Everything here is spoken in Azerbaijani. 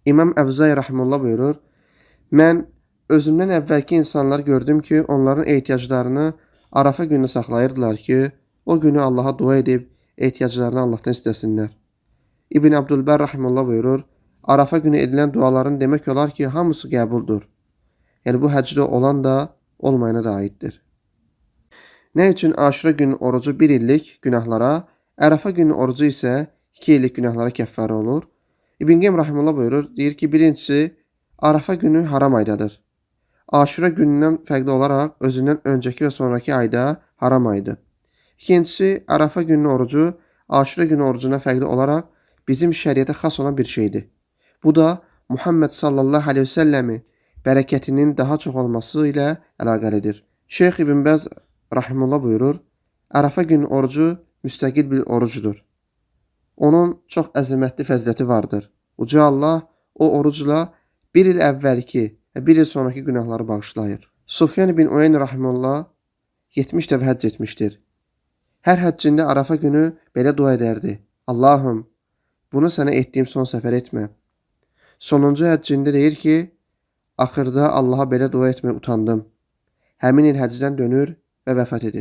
İmam Əvzai rahimehullah buyurur: "Mən özümdən əvvəlki insanlar gördüm ki, onların ehtiyaclarını Arafa günü saxlayırdılar ki, o günü Allaha dua edib ehtiyaclarını Allahdan istəsinlər." İbn Abdülbər rahimehullah buyurur: "Arafa günü edilən duaların demək olar ki, hamısı qəbuldur." Yəni bu həcdə olan da, olmayana da aiddir. Nə üçün Aşura günü orucu 1 illik günahlara, Ərəfa günü orucu isə 2 illik günahlara kəffərə olur? İbn Qeym rahimehullah buyurur, deyir ki, birincisi, Arafa günü haram aydadır. Aşura günündən fərqli olaraq özündən öncəki və sonraki ayda haram aydır. İkincisi, Arafa günü orucu Aşura günü orucuna fərqli olaraq bizim şəriətə xas olan bir şeydir. Bu da Muhammed sallallahu aleyhi ve səlləmi bərəkətinin daha çox olması ilə əlaqəlidir. Şeyx İbn Bəz rahimehullah buyurur, Arafa günü orucu müstəqil bir orucudur. Onun çox əzəmətli fəziləti vardır. Uca Allah o orucla 1 il əvvəlki və 1 il sonraki günahları bağışlayır. Sufyan bin Uyeyn rahimehullah 70 dəfə həcc etmişdir. Hər həccində Arafa günü belə dua edərdi: "Allahım, bunu sənə etdiyim son səfər etmə." Sonuncu həccində deyir ki, axırda Allaha belə dua etməyə utandım. Həmin il həcdən dönür və vəfat edir.